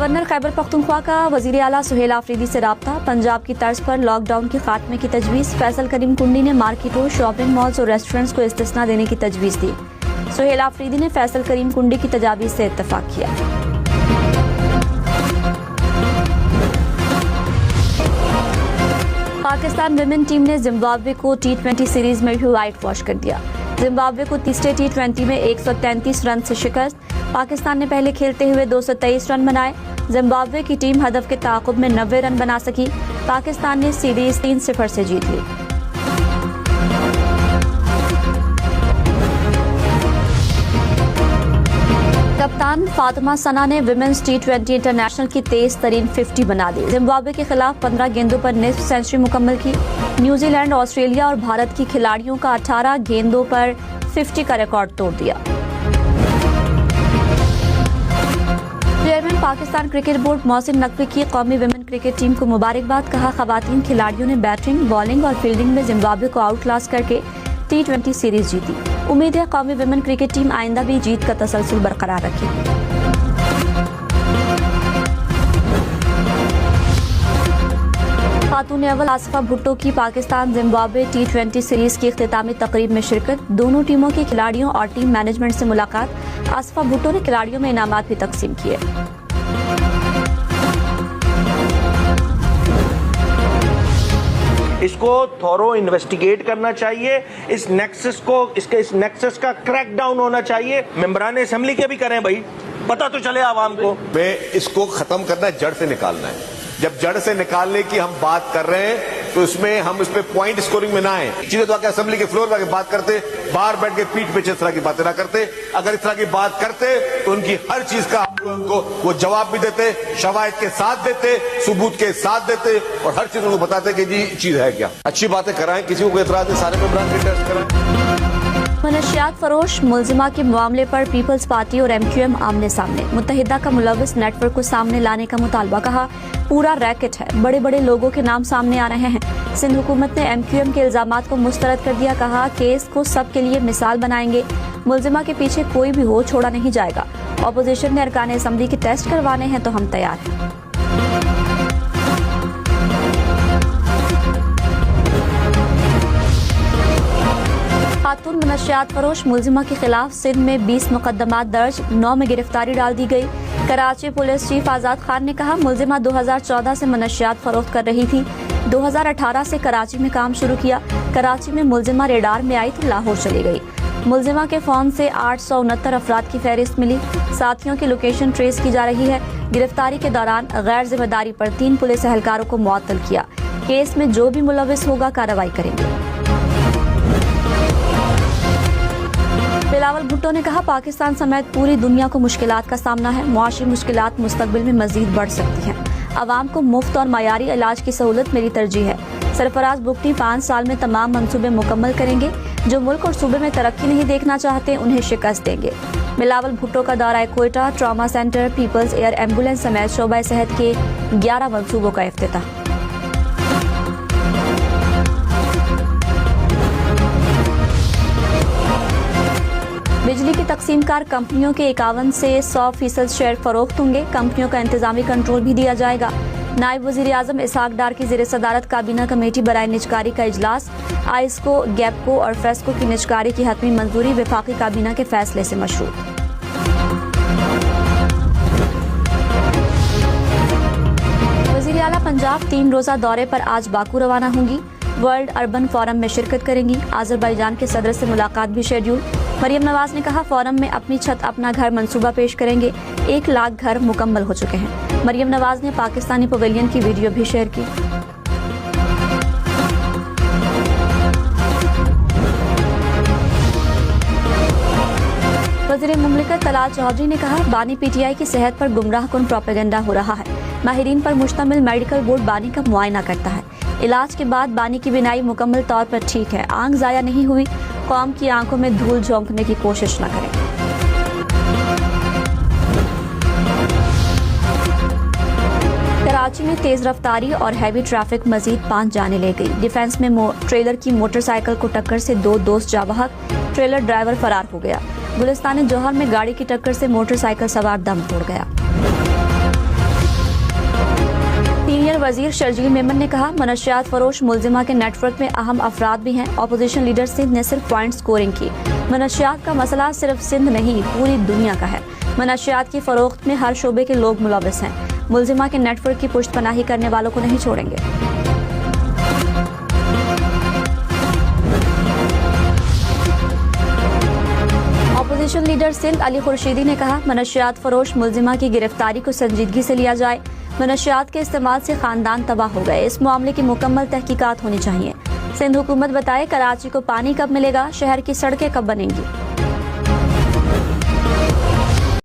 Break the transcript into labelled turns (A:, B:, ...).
A: Governor Khyber Pakhtunkhwa का वजीर आला सुहेल आफरीदी से राब्ता। पंजाब की तर्ज पर लॉकडाउन के खात्मे की तजवीज़। फैसल करीम कुंडी ने मार्केटों, शॉपिंग मॉल्स और रेस्टोरेंट्स को इस्तिस्ना देने की तजवीज़ दी। सुहेल आफरीदी ने फैसल करीम कुंडी की तजावीज़ से इत्तफाक किया। पाकिस्तान विमेन टीम ने जिम्बाब्वे को T20 सीरीज में भी वाइट वॉश कर दिया। जिम्बाब्वे को तीसरे T20 में 133 रन से शिकस्त। पाकिस्तान ने पहले खेलते हुए 223 रन बनाए। जिम्बाब्वे की टीम हदफ के ताक़ुब में 90 रन बना सकी। पाकिस्तान ने सीरीज 3-0 से जीत ली। कप्तान फातिमा सना ने विमेंस T20 इंटरनेशनल की तेज तरीन 50 बना दी। जिम्बाब्वे के खिलाफ 15 गेंदों पर निस्फ सेंचुरी मुकम्मल की। न्यूजीलैंड, ऑस्ट्रेलिया और भारत की खिलाड़ियों का 18 गेंदों पर 50 का रिकॉर्ड तोड़ दिया। Chairman Pakistan cricket board Mohsin Naqvi की कौमी विमेन क्रिकेट टीम को मुबारकबाद। कहा, खवातीन खिलाड़ियों ने बैटिंग, बॉलिंग और फील्डिंग में जिम्बाब्वे को आउट क्लास करके T20 सीरीज जीती। उम्मीद है कौमी विमेन क्रिकेट टीम आइंदा भी जीत का तसलसल बरकरार रखेगी। खातून अव्वल आसिफा भुट्टो की पाकिस्तान जिम्बाब्वे T20 सीरीज की इख्तितामी तकरीब में शिरकत। दोनों टीमों के खिलाड़ियों और टीम मैनेजमेंट से मुलाकात। आसिफा भुट्टो ने खिलाड़ियों में इनामात भी तकसीम किए।
B: इसको थोरो इन्वेस्टिगेट करना चाहिए। इस नेक्सस का क्रैक डाउन होना चाहिए। मेंबरान असेंबली के भी करें भाई, पता तो चले आवाम को।
C: इसको खत्म करना है, जड़ से निकालना है। जब जड़ से निकालने की हम बात कर रहे हैं तो इसमें हम इस पे पॉइंट स्कोरिंग में ना आए। चीजें तो आके असेंबली के फ्लोर पर बात करते, बाहर बैठ के पीठ पे इस तरह की बातें ना करते। अगर इस तरह की बात करते तो उनकी हर चीज का उनको वो जवाब भी देते, शवाहिद के साथ देते, सबूत के साथ देते और हर चीज उनको बताते कि जी चीज है क्या। अच्छी बातें कराएं, किसी को एतराज है, सारे मेंबरान के टेस्ट कराएं।
A: मनशियात फरोश मुलजिमा के मामले पर पीपल्स पार्टी और MQM आमने सामने। मुत्तहिदा का मुलव्वस नेटवर्क को सामने लाने का मुतालबा। कहा, पूरा रैकेट है, बड़े बड़े लोगों के नाम सामने आ रहे हैं। सिंध हुकूमत ने MQM के इल्जामात को मुस्तरद कर दिया। कहा, केस को सब के लिए मिसाल बनाएंगे। मुलजिमा के पीछे कोई भी हो, छोड़ा नहीं जाएगा। ऑपोजिशन ने अरकान असेंबली के टेस्ट करवाने हैं तो हम तैयार हैं। खातून मनशियात फरोश मुलजिमा के खिलाफ सिंध में 20 मुकदमात दर्ज, 9 में गिरफ्तारी डाल दी गई। कराची पुलिस चीफ आजाद खान ने कहा, मुलजिमा 2014 से मनशियात फरोख्त कर रही थी। 2018 से कराची में काम शुरू किया। कराची में मुलजिमा रेडार में आई तो लाहौर चली गई। मुलजिमा के फोन से 869 अफराद की फहरिस्त मिली। साथियों की लोकेशन ट्रेस की जा रही है। गिरफ्तारी के दौरान गैर जिम्मेदारी पर 3 पुलिस एहलकारों को मुअत्तल किया। केस में जो भी मुलविस होगा कार्रवाई करेंगे। बिलावल भुट्टो ने कहा, पाकिस्तान समेत पूरी दुनिया को मुश्किलात का सामना है। मुआशी मुश्किलात मुस्तकबिल में मजीद बढ़ सकती हैं। आवाम को मुफ्त और मयारी इलाज की सहूलत मेरी तरजीह है। सरफराज बुगटी 5 साल में तमाम मंसूबे मुकम्मल करेंगे। जो मुल्क और सूबे में तरक्की नहीं देखना चाहते उन्हें शिकस्त देंगे। बिलावल भुट्टो का दौरा Quetta, trauma centre, people's air ambulance समेत शोबा सेहत के 11 मंसूबों का इफ्तिताह। बिजली की तकसीमकार कंपनियों के 51 से 100% शेयर फरोख्त होंगे। कंपनियों का इंतजामी कंट्रोल भी दिया जाएगा। नायब वजीर आजम इसहाक डार की ज़ेर सदारत काबीना कमेटी बराए निजकारी का इजलास। आइस्को, गैपको और फेस्को की निजकारी की हतमी मंजूरी वफाकी काबीना के फैसले से मशरूत। वजीर आला पंजाब 3 रोजा दौरे पर आज बाकू रवाना होंगी। वर्ल्ड अर्बन फोरम में शिरकत करेंगी। आज़रबाईजान के सदर से मुलाकात भी शेड्यूल। मरियम नवाज ने कहा, फोरम में अपनी छत अपना घर मंसूबा पेश करेंगे। 1 लाख घर मुकम्मल हो चुके हैं। मरियम नवाज ने पाकिस्तानी पवेलियन की वीडियो भी शेयर की। वज़ीर मुमलिकत तलाल चौधरी ने कहा, बानी PTI की सेहत पर गुमराह कुन प्रोपेगेंडा हो रहा है। माहिरीन पर मुश्तमिल मेडिकल बोर्ड बानी का मुआयना करता है। इलाज के बाद बानी की बिनाई मुकम्मल तौर पर ठीक है। आंख जाया नहीं हुई। कौम की आंखों में धूल झोंकने की कोशिश न करें। कराची में तेज रफ्तारी और हैवी ट्रैफिक मजीद 5 जाने ले गई। डिफेंस में ट्रेलर की मोटरसाइकिल को टक्कर से 2 दोस्त जाबहक। ट्रेलर ड्राइवर फरार हो गया। गुलिस्तान जौहर में गाड़ी की टक्कर से मोटरसाइकिल सवार दम तोड़ गया। सीनियर वजीर शर्जील मेमन ने कहा, मनशियात फरोश मुलजिमा के नेटवर्क में अहम अफराद भी हैं। ऑपोजिशन लीडर सिंध ने सिर्फ पॉइंट स्कोरिंग की। मनशियात का मसला सिर्फ सिंध नहीं, पूरी दुनिया का है। मनशियात की फरोख्त में हर शोबे के लोग मुलविस हैं। मुलजिमा के नेटवर्क की पुश्तपनाही करने वालों को नहीं छोड़ेंगे। ऑपोजिशन लीडर सिंध अली खुर्शीदी ने कहा, मनशियात फरोश मुलजिमा की गिरफ्तारी को संजीदगी से लिया जाए। मनशियात के इस्तेमाल से खानदान तबाह हो गए। इस मामले की मुकम्मल तहकीकात होनी चाहिए। सिंध हुकूमत बताए कराची को पानी कब मिलेगा, शहर की सड़कें कब बनेंगी।